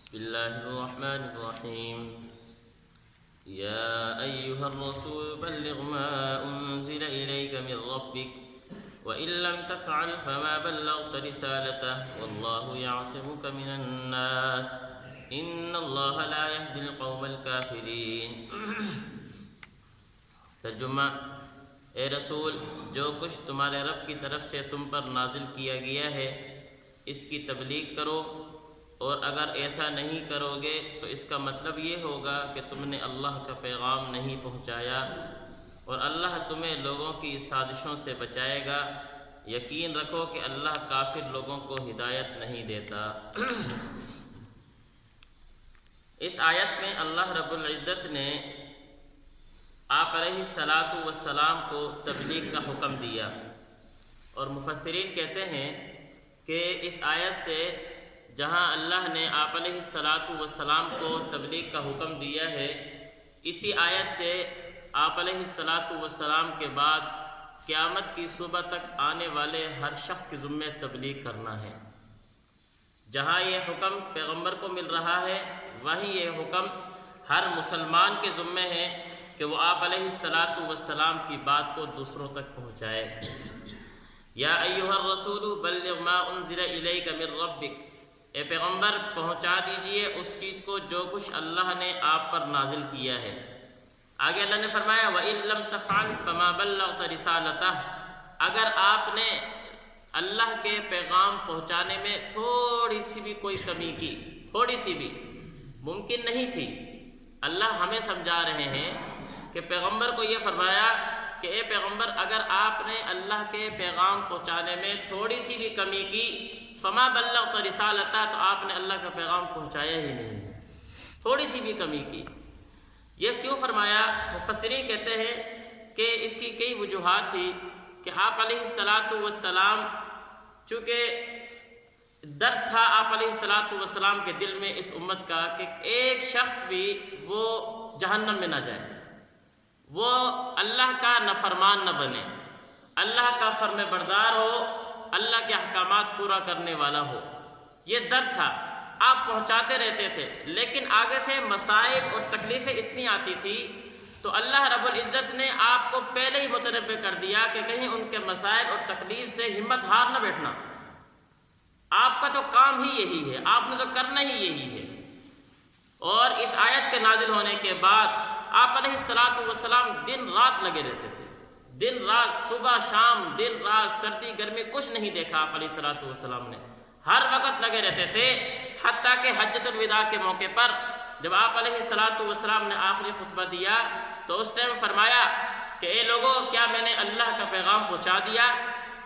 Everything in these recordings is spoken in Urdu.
بسم الله الرحمن الرحيم يا أيها الرسول بلغ ما أنزل إليك من ربك وإن لم تفعل فما بلغت رسالته والله يعصمك من الناس إن الله لا يهدي القوم الكافرين۔ ترجمہ: اے رسول، جو کچھ تمہارے رب کی طرف سے تم پر نازل کیا گیا ہے اس کی تبلیغ کرو، اور اگر ایسا نہیں کرو گے تو اس کا مطلب یہ ہوگا کہ تم نے اللہ کا پیغام نہیں پہنچایا، اور اللہ تمہیں لوگوں کی سازشوں سے بچائے گا۔ یقین رکھو کہ اللہ کافر لوگوں کو ہدایت نہیں دیتا۔ اس آیت میں اللہ رب العزت نے آپ علیہ الصلاۃ والسلام کو تبلیغ کا حکم دیا، اور مفسرین کہتے ہیں کہ اس آیت سے جہاں اللہ نے آپ علیہ الصلاۃ والسلام کو تبلیغ کا حکم دیا ہے، اسی آیت سے آپ علیہ الصلاۃ والسلام کے بعد قیامت کی صبح تک آنے والے ہر شخص کے ذمہ تبلیغ کرنا ہے۔ جہاں یہ حکم پیغمبر کو مل رہا ہے، وہیں یہ حکم ہر مسلمان کے ذمہ ہے کہ وہ آپ علیہ الصلاۃ والسلام کی بات کو دوسروں تک پہنچائے۔ یا ایھا الرسول بلغ ما انزل الیک من ربک، اے پیغمبر پہنچا دیجئے اس چیز کو جو کچھ اللہ نے آپ پر نازل کیا ہے۔ آگے اللہ نے فرمایا وَإِن لَّمْ تَفْعَلْ فَمَا بَلَّغْتَ رِسَالَتَهُ، اگر آپ نے اللہ کے پیغام پہنچانے میں تھوڑی سی بھی کوئی کمی کی، تھوڑی سی بھی ممکن نہیں تھی، اللہ ہمیں سمجھا رہے ہیں کہ پیغمبر کو یہ فرمایا کہ اے پیغمبر، اگر آپ نے اللہ کے پیغام پہنچانے میں تھوڑی سی بھی کمی کی، فما بلغت رسالتہ، تو آپ نے اللہ کا پیغام پہنچایا ہی نہیں، تھوڑی سی بھی کمی کی۔ یہ کیوں فرمایا؟ مفسرین کہتے ہیں کہ اس کی کئی وجوہات تھی کہ آپ علیہ الصلاۃ والسلام، چونکہ درد تھا آپ علیہ الصلاۃ والسلام کے دل میں اس امت کا کہ ایک شخص بھی وہ جہنم میں نہ جائے، وہ اللہ کا نافرمان نہ بنے، اللہ کا فرم بردار ہو، اللہ کے احکامات پورا کرنے والا ہو۔ یہ درد تھا، آپ پہنچاتے رہتے تھے، لیکن آگے سے مسائل اور تکلیفیں اتنی آتی تھی تو اللہ رب العزت نے آپ کو پہلے ہی متنبہ کر دیا کہ کہیں ان کے مسائل اور تکلیف سے ہمت ہار نہ بیٹھنا، آپ کا تو کام ہی یہی ہے، آپ نے تو کرنا ہی یہی ہے۔ اور اس آیت کے نازل ہونے کے بعد آپ علیہ الصلاۃ والسلام دن رات لگے رہتے تھے، دن رات، صبح شام، دن رات، سردی گرمی، کچھ نہیں دیکھا آپ علیہ الصلاۃ والسلام نے، ہر وقت لگے رہتے تھے۔ حتیٰ کہ حجۃ الوداع کے موقع پر جب آپ علیہ الصلاۃ والسلام نے آخری خطبہ دیا تو اس ٹائم فرمایا کہ اے لوگو، کیا میں نے اللہ کا پیغام پہنچا دیا؟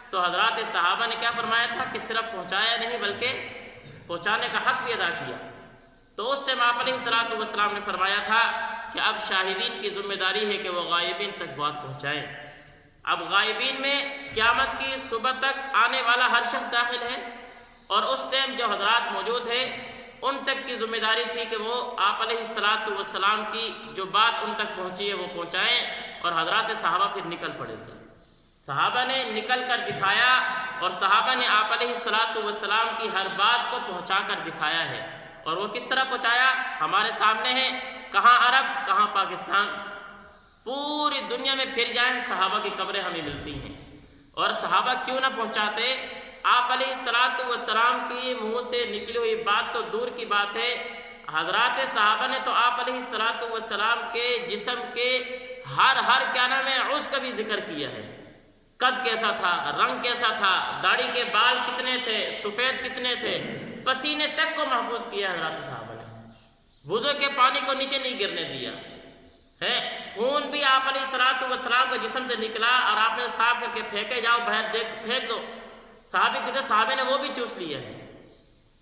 تو حضرات صحابہ نے کیا فرمایا تھا کہ صرف پہنچایا نہیں بلکہ پہنچانے کا حق بھی ادا کیا۔ تو اس ٹائم آپ علیہ الصلاۃ والسلام نے فرمایا تھا کہ اب شاہدین کی ذمہ داری ہے کہ وہ غائبین تک بات پہنچائیں۔ اب غائبین میں قیامت کی صبح تک آنے والا ہر شخص داخل ہے، اور اس ٹائم جو حضرات موجود ہیں ان تک کی ذمہ داری تھی کہ وہ آپ علیہ الصلاۃ والسلام کی جو بات ان تک پہنچی ہے وہ پہنچائیں، اور حضرات صحابہ پھر نکل پڑے تھے۔ صحابہ نے نکل کر دکھایا، اور صحابہ نے آپ علیہ الصلاۃ والسلام کی ہر بات کو پہنچا کر دکھایا ہے۔ اور وہ کس طرح پہنچایا؟ ہمارے سامنے ہے، کہاں عرب، کہاں پاکستان، پوری دنیا میں پھر جائیں صحابہ کی قبریں ہمیں ملتی ہیں۔ اور صحابہ کیوں نہ پہنچاتے؟ آپ علیہ الصلاۃ والسلام کی منہ سے نکلی ہوئی بات تو دور کی بات ہے، حضرات صحابہ نے تو آپ علیہ الصلاۃ والسلام کے جسم کے ہر کیا نام ہے عضو کا بھی ذکر کیا ہے، قد کیسا تھا، رنگ کیسا تھا، داڑھی کے بال کتنے تھے، سفید کتنے تھے، پسینے تک کو محفوظ کیا حضرات صحابہ نے، وضو کے پانی کو نیچے نہیں گرنے دیا ہے۔ خون بھی آپ علیہ الصلاۃ والسلام کے جسم سے نکلا اور آپ نے صاف کر کے پھینکے، جاؤ باہر پھینک دو، صحابی کہتے صحابے نے وہ بھی چوس لیا ہے۔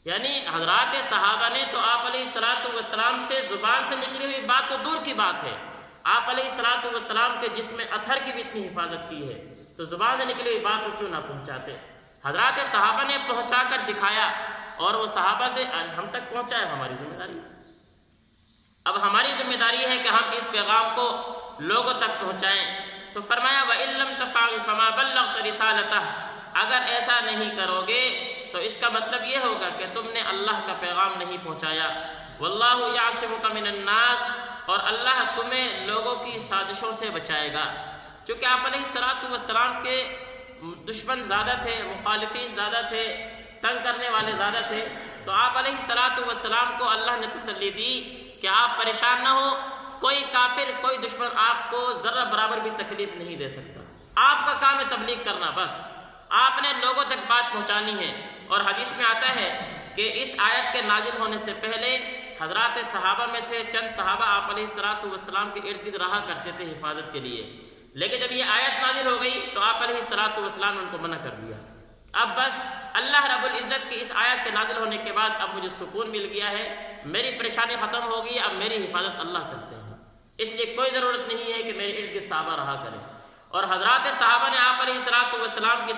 یعنی حضرات صحابہ نے تو آپ علیہ الصلاۃ والسلام سے زبان سے نکلی ہوئی بات تو دور کی بات ہے، آپ علیہ الصلاۃ والسلام کے جسم اطہر کی بھی اتنی حفاظت کی ہے، تو زبان سے نکلی ہوئی بات کو کیوں نہ پہنچاتے؟ حضرات صحابہ نے پہنچا کر دکھایا، اور وہ صحابہ سے ہم تک پہنچا ہے، ہماری ذمہ داری۔ اب ہماری ذمہ داری ہے کہ ہم اس پیغام کو لوگوں تک پہنچائیں۔ تو فرمایا وَإِن لَّمْ تَفْعَلْ فَمَا بَلَّغْتَ رِسَالَتَهُ، اگر ایسا نہیں کرو گے تو اس کا مطلب یہ ہوگا کہ تم نے اللہ کا پیغام نہیں پہنچایا۔ واللہ یعصمک من الناس، اور اللہ تمہیں لوگوں کی سازشوں سے بچائے گا۔ چونکہ آپ علیہ الصلوۃ والسلام کے دشمن زیادہ تھے، مخالفین زیادہ تھے، تنگ کرنے والے زیادہ تھے، تو آپ علیہ الصلوۃ والسلام کو اللہ نے تسلی دی کہ آپ پریشان نہ ہو، کوئی کافر، کوئی دشمن آپ کو ذرہ برابر بھی تکلیف نہیں دے سکتا۔ آپ کا کام ہے تبلیغ کرنا، بس آپ نے لوگوں تک بات پہنچانی ہے۔ اور حدیث میں آتا ہے کہ اس آیت کے نازل ہونے سے پہلے حضرات صحابہ میں سے چند صحابہ آپ علیہ الصلوۃ والسلام کے ارد گرد رہا کرتے تھے حفاظت کے لیے، لیکن جب یہ آیت نازل ہو گئی تو آپ علیہ الصلوۃ والسلام نے ان کو منع کر دیا۔ اب بس اللہ رب العزت کی اس آیت کے نازل ہونے کے بعد اب مجھے سکون مل گیا ہے، میری پریشانی ختم ہو گئی، اب میری حفاظت اللہ کرتے ہیں، اس لیے کوئی ضرورت نہیں ہے کہ میرے ارد گرد صحابہ رہا کریں۔ اور حضرات صحابہ نے آپ علیہ الصلوۃ والسلام کی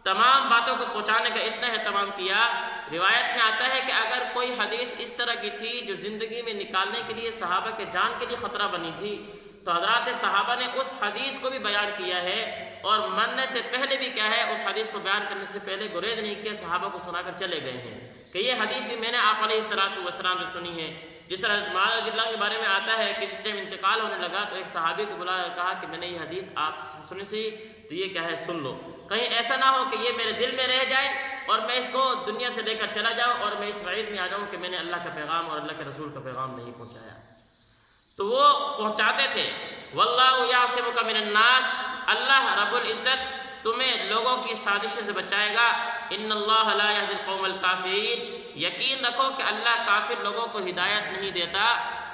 تمام باتوں کو پہنچانے کا اتنا اہتمام کیا، روایت میں آتا ہے کہ اگر کوئی حدیث اس طرح کی تھی جو زندگی میں نکالنے کے لیے صحابہ کے جان کے لیے خطرہ بنی تھی، تو حضرات صحابہ نے اس حدیث کو بھی بیان کیا ہے، اور مرنے سے پہلے بھی کیا ہے، اس حدیث کو بیان کرنے سے پہلے گریز نہیں کیا، صحابہ کو سنا کر چلے گئے ہیں کہ یہ حدیث بھی میں نے آپ علیہ الصلوۃ والسلام سے سنی ہے۔ جس طرح معاذ رضی اللہ کے بارے میں آتا ہے کہ اس ٹائم انتقال ہونے لگا تو ایک صحابی کو بلایا، کہا کہ میں نے یہ حدیث آپ سنی تھی تو یہ کیا ہے، سن لو، کہیں ایسا نہ ہو کہ یہ میرے دل میں رہ جائے اور میں اس کو دنیا سے لے کر چلا جاؤں اور میں اس وعید میں آ جاؤں کہ میں نے اللہ کا پیغام اور اللہ کے رسول کا پیغام نہیں پہنچایا۔ تو وہ پہنچاتے تھے۔ واللہ یعصمک من الناس، اللہ رب العزت تمہیں لوگوں کی سازشوں سے بچائے گا۔ ان اللہ لا یہدی القوم الکافرین، یقین رکھو کہ اللہ کافر لوگوں کو ہدایت نہیں دیتا۔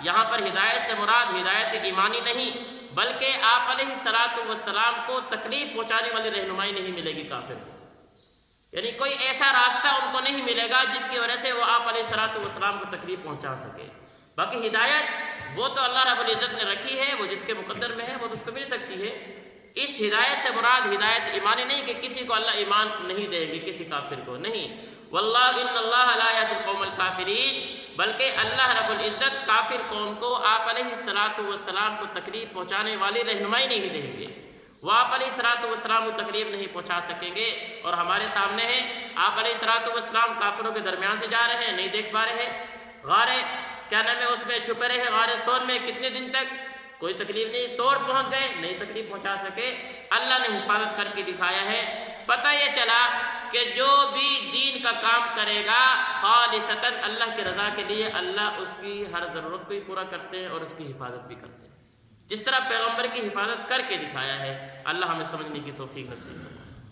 یہاں پر ہدایت سے مراد ہدایت ایمانی نہیں، بلکہ آپ علیہ الصلوۃ والسلام کو تکلیف پہنچانے والی رہنمائی نہیں ملے گی کافر کو، یعنی کوئی ایسا راستہ ان کو نہیں ملے گا جس کی وجہ سے وہ آپ علیہ الصلوۃ والسلام کو تکلیف پہنچا سکے۔ باقی ہدایت وہ تو اللہ رب العزت نے رکھی ہے، وہ جس کے مقدر میں ہے وہ تو اس کو مل سکتی ہے۔ اس ہدایت سے مراد ہدایت ایمانی نہیں کہ کسی کو اللہ ایمان نہیں دے گی، کسی کافر کو نہیں۔ واللہ ان اللہ لا یہدی القوم الکافرین، بلکہ اللہ رب العزت کافر قوم کو آپ علیہ الصلوۃ والسلام کو تکلیف پہنچانے والی رہنمائی نہیں دیں گے، وہ آپ علیہ الصلوۃ والسلام کو تکلیف نہیں پہنچا سکیں گے۔ اور ہمارے سامنے ہے، آپ علیہ الصلوۃ والسلام کافروں کے درمیان سے جا رہے ہیں، نہیں دیکھ پا رہے، غار کیا نام ہے اس میں چھپے رہے، غار سور میں کتنے دن تک، کوئی تکلیف نہیں، توڑ پہنچ گئے، نہیں تکلیف پہنچا سکے، اللہ نے حفاظت کر کے دکھایا ہے۔ پتہ یہ چلا کہ جو بھی دین کا کام کرے گا خالصتاً اللہ کی رضا کے لیے، اللہ اس کی ہر ضرورت کو ہی پورا کرتے ہیں اور اس کی حفاظت بھی کرتے ہیں، جس طرح پیغمبر کی حفاظت کر کے دکھایا ہے۔ اللہ ہمیں سمجھنے کی توفیق نصیب کرے۔